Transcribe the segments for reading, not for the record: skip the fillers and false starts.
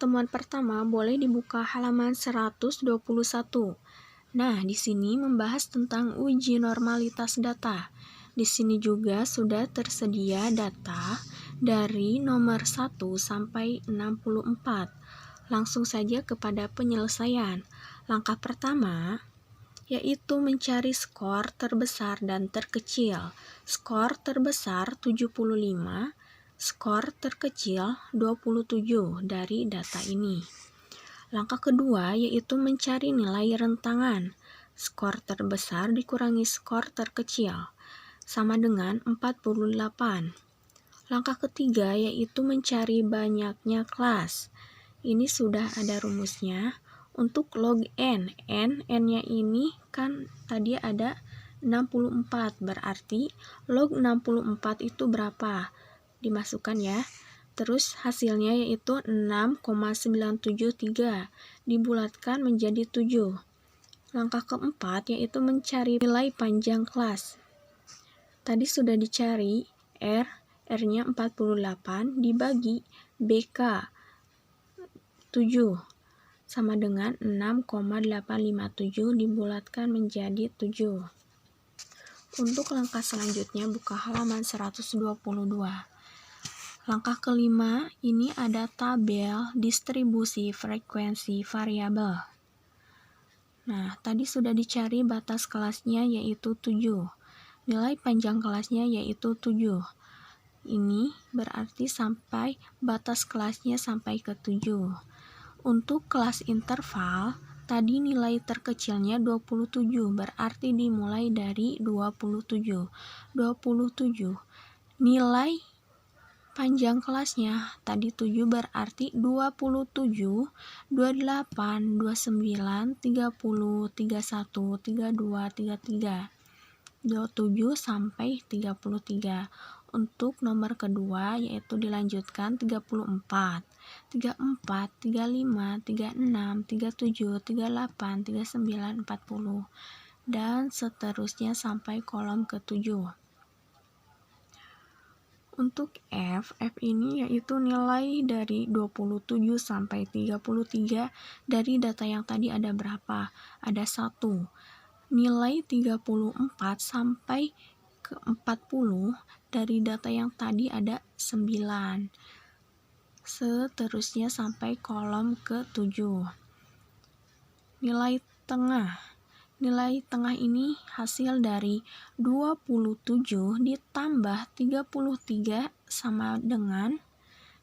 pertemuan pertama boleh dibuka halaman 121. Nah, di sini membahas tentang uji normalitas data. Di sini juga sudah tersedia data dari nomor 1 sampai 64. Langsung saja kepada penyelesaian. Langkah pertama yaitu mencari skor terbesar dan terkecil. Skor terbesar 75, skor terkecil 27 dari data ini. Langkah kedua yaitu mencari nilai rentangan. Skor terbesar dikurangi skor terkecil sama dengan 48. Langkah ketiga yaitu mencari banyaknya kelas. Ini sudah ada rumusnya. Untuk log n-nya ini kan tadi ada 64, berarti log 64 itu berapa? Dimasukkan ya. Terus hasilnya yaitu 6,973, dibulatkan menjadi 7. Langkah keempat yaitu mencari nilai panjang kelas. Tadi sudah dicari R-nya 48 dibagi BK 7 sama dengan 6,857 dibulatkan menjadi 7. Untuk langkah selanjutnya buka halaman 122. Langkah kelima, ini ada tabel distribusi frekuensi variabel. Nah, tadi sudah dicari batas kelasnya yaitu 7. Nilai panjang kelasnya yaitu 7. Ini berarti sampai batas kelasnya sampai ke 7. Untuk kelas interval, tadi nilai terkecilnya 27, berarti dimulai dari 27. 27. Nilai panjang kelasnya tadi 7 berarti 27, 28, 29, 30, 31, 32, 33. 27 sampai 33. Untuk nomor kedua yaitu dilanjutkan 34, 35, 36, 37, 38, 39, 40 dan seterusnya sampai kolom ke-7. Untuk F ini yaitu nilai dari 27 sampai 33 dari data yang tadi ada berapa? Ada 1. Nilai 34 sampai ke 40 dari data yang tadi ada 9. Seterusnya sampai kolom ke-7. Nilai tengah. Nilai tengah ini hasil dari 27 ditambah 33 sama dengan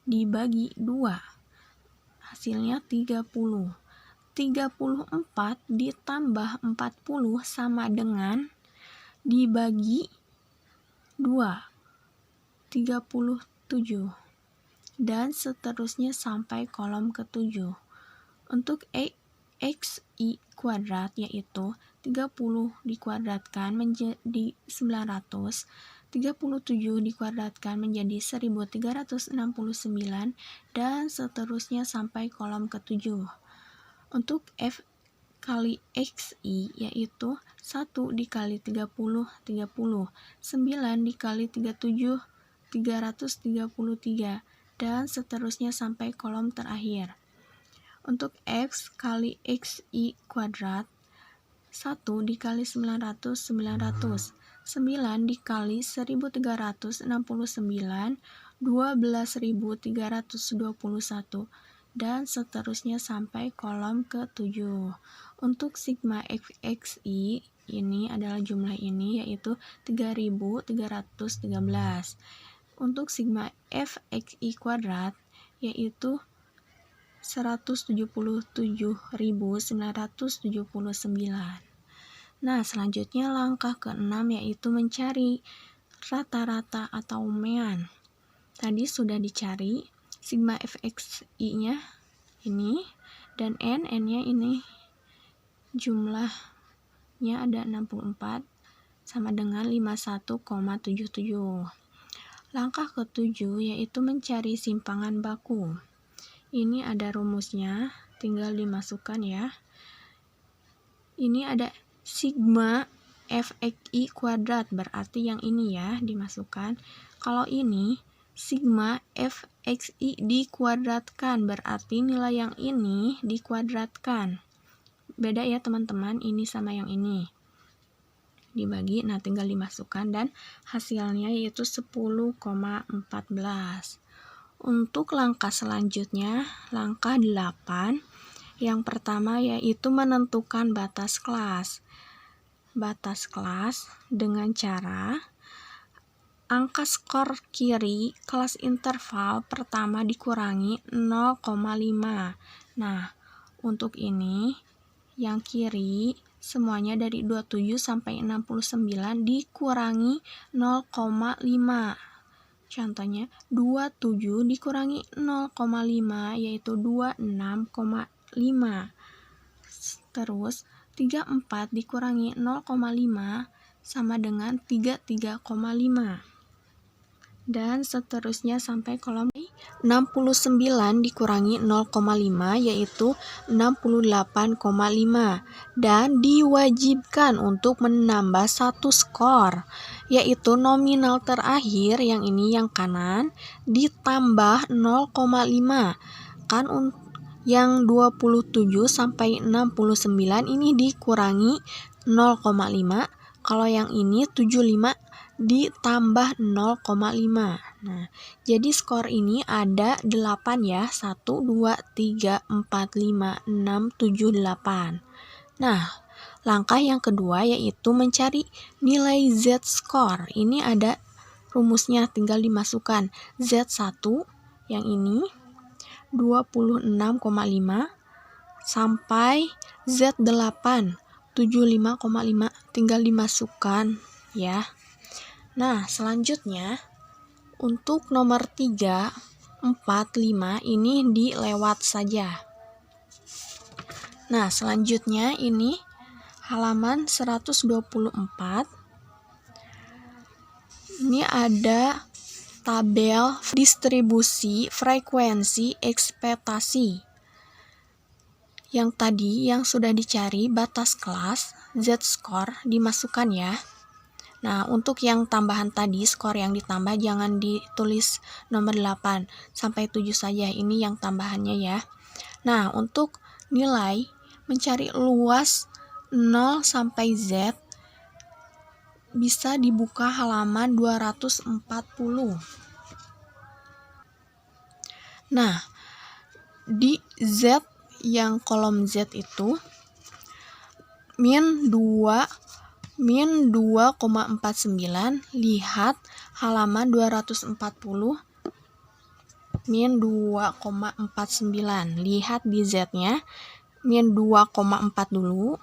dibagi 2. Hasilnya 30. 34 ditambah 40 sama dengan dibagi 2. 37. Dan seterusnya sampai kolom ke-7. Untuk XI kuadrat yaitu 30 dikuadratkan menjadi 900, 37 dikuadratkan menjadi 1369, dan seterusnya sampai kolom ke-7. Untuk F kali XI yaitu 1 dikali 30, 30, 9 dikali 37, 333, dan seterusnya sampai kolom terakhir. Untuk X kali XI kuadrat, 1 dikali 900, 900, 9 dikali 1369, 12.321, dan seterusnya sampai kolom ke-7. Untuk sigma XI ini adalah jumlah ini yaitu 3.313. Untuk sigma FXI kuadrat yaitu 177.979. Nah, selanjutnya langkah ke-6 yaitu mencari rata-rata atau mean. Tadi sudah dicari sigma FXI-nya ini dan n-nya ini jumlahnya ada 64 sama dengan 51,77. Langkah ke-7 yaitu mencari simpangan baku. Ini ada rumusnya, tinggal dimasukkan ya. Ini ada sigma FXI kuadrat, berarti yang ini ya dimasukkan. Kalau ini sigma fxi dikuadratkan, berarti nilai yang ini dikuadratkan. Beda ya teman-teman, ini sama yang ini. Dibagi, nah tinggal dimasukkan dan hasilnya yaitu 10,14. Untuk langkah selanjutnya, langkah 8, yang pertama yaitu menentukan batas kelas. Batas kelas dengan cara angka skor kiri kelas interval pertama dikurangi 0,5. Nah, untuk ini yang kiri semuanya dari 27 sampai 69 dikurangi 0,5. Contohnya 27 dikurangi 0,5 yaitu 26,5. Terus 34 dikurangi 0,5 sama dengan 33,5. Dan seterusnya sampai kolom 69 dikurangi 0,5 yaitu 68,5. Dan diwajibkan untuk menambah satu skor, yaitu nominal terakhir yang ini yang kanan ditambah 0,5. Kan yang 27 sampai 69 ini dikurangi 0,5. Kalau yang ini 75 ditambah 0,5. Nah, jadi skor ini ada 8 ya. 1, 2, 3, 4, 5, 6, 7, 8. Nah, langkah yang kedua yaitu mencari nilai z-score. Ini ada rumusnya, tinggal dimasukkan. Z1 yang ini 26,5 sampai Z8 75,5, tinggal dimasukkan ya. Nah, selanjutnya untuk nomor 3, 4, 5 ini dilewat saja. Nah, selanjutnya ini halaman 124. Ini ada tabel distribusi frekuensi ekspektasi. Yang tadi yang sudah dicari batas kelas z-score dimasukkan ya. Nah, untuk yang tambahan tadi, skor yang ditambah jangan ditulis nomor 8 sampai 7 saja, ini yang tambahannya ya. Nah, untuk nilai mencari luas 0 sampai Z bisa dibuka halaman 240. Nah, di Z yang kolom Z itu min 2,49, lihat halaman 240, min 2,49, lihat di Z-nya, min 2,4 dulu,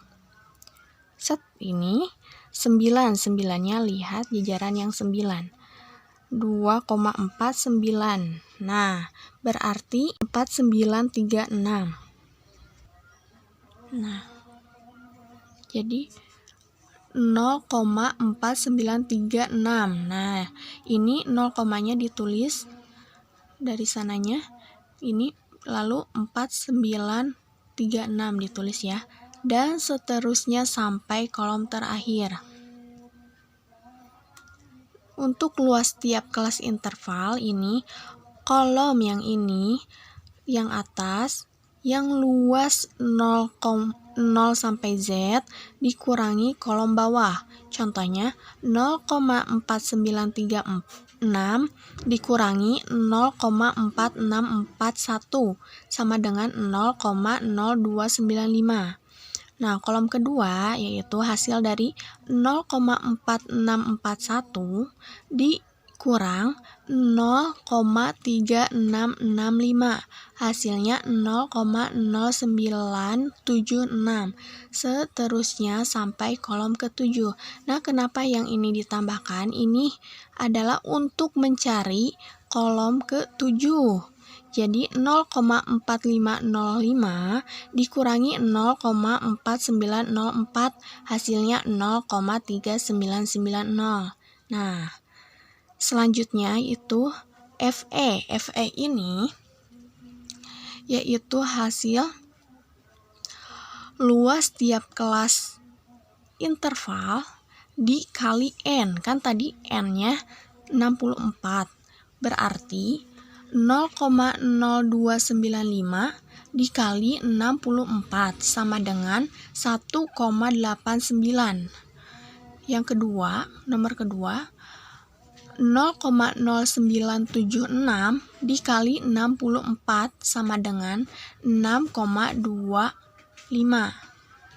set ini, 9-nya lihat jajaran yang 9, 2,49, nah, berarti 4936, nah, jadi 0,4936. Nah, ini 0, ditulis dari sananya. Ini lalu 4936 ditulis ya. Dan seterusnya sampai kolom terakhir. Untuk luas tiap kelas interval ini, kolom yang ini, yang atas, yang luas 0 sampai Z dikurangi kolom bawah. Contohnya 0,4936 dikurangi 0,4641 sama dengan 0,0295. Nah, kolom kedua yaitu hasil dari 0,4641 dikurang 0,3665. Hasilnya 0,0976. Seterusnya sampai kolom ke-7. Nah, kenapa yang ini ditambahkan? Ini adalah untuk mencari kolom ke-7. Jadi 0,4505 dikurangi 0,4904 hasilnya 0,3990. Nah, selanjutnya itu FE. FE ini yaitu hasil luas tiap kelas interval dikali N. Kan tadi N-nya 64. Berarti 0,0295 dikali 64 sama dengan 1,89. Yang kedua, nomor kedua, 0,0976 dikali 64 sama dengan 6,25.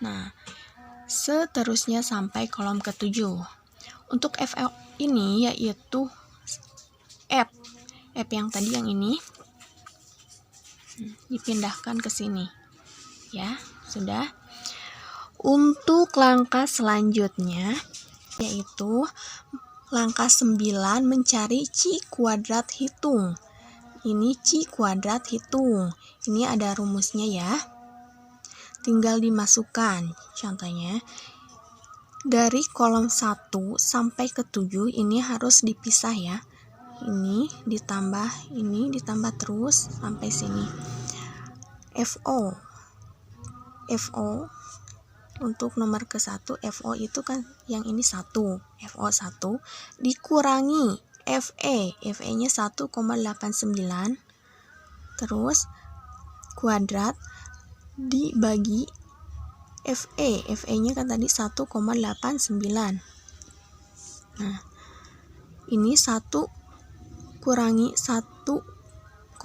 Nah, seterusnya sampai kolom ke-7. Untuk F ini yaitu F yang tadi yang ini dipindahkan ke sini. Ya, sudah. Untuk langkah selanjutnya yaitu langkah 9 mencari C kuadrat hitung. Ini C kuadrat hitung. Ini ada rumusnya ya. Tinggal dimasukkan. Contohnya dari kolom 1 sampai ke 7 ini harus dipisah ya. Ini ditambah terus sampai sini. FO untuk nomor ke-1, FO itu kan yang ini 1, FO 1 dikurangi FE-nya 1,89 terus kuadrat dibagi FE-nya kan tadi 1,89. Nah, ini 1 kurangi 1,89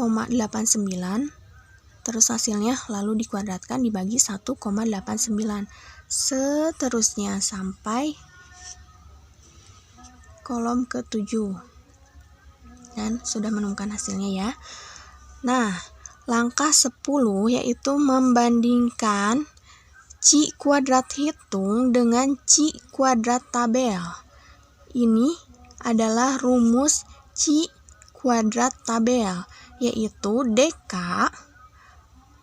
terus hasilnya lalu dikuadratkan dibagi 1,89. Seterusnya sampai kolom ke-7. Dan sudah menemukan hasilnya ya. Nah, langkah 10 yaitu membandingkan C kuadrat hitung dengan C kuadrat tabel. Ini adalah rumus C kuadrat tabel, yaitu DK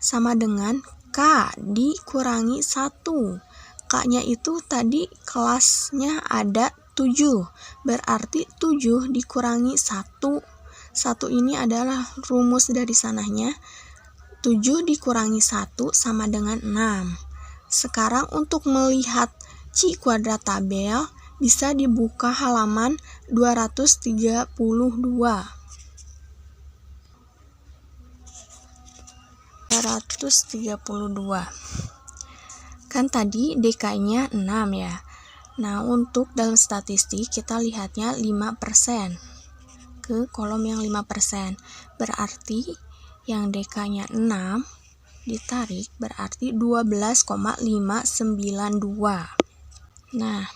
sama dengan K dikurangi 1. K-nya itu tadi kelasnya ada 7. Berarti 7 dikurangi 1. 1 ini adalah rumus dari sananya. 7 dikurangi 1 sama dengan 6. Sekarang untuk melihat C kuadrat tabel bisa dibuka halaman 232. Kan tadi DK-nya 6 ya. Nah, untuk dalam statistik kita lihatnya 5%. Ke kolom yang 5%. Berarti yang DK-nya 6 ditarik berarti 12,592. Nah,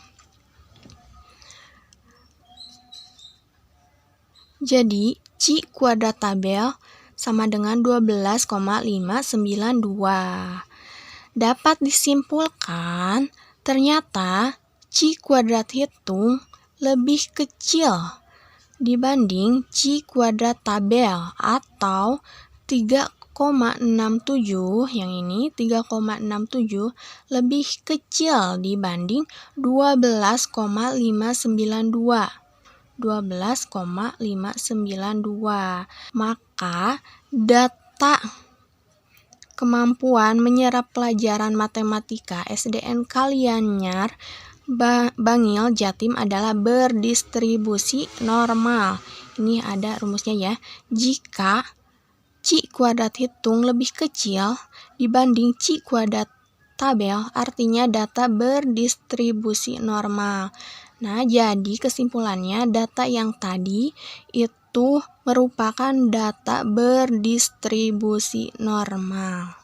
jadi C kuadrat tabel sama dengan 12,592. Dapat disimpulkan, ternyata C kuadrat hitung lebih kecil dibanding C kuadrat tabel atau 3,67, yang ini 3,67 lebih kecil dibanding 12,592. 12,592. Maka data kemampuan menyerap pelajaran matematika SDN Kalianyar Bangil Jatim adalah berdistribusi normal. Ini ada rumusnya ya. Jika C kuadrat hitung lebih kecil dibanding C kuadrat tabel, artinya data berdistribusi normal. Nah, jadi kesimpulannya data yang tadi itu merupakan data berdistribusi normal.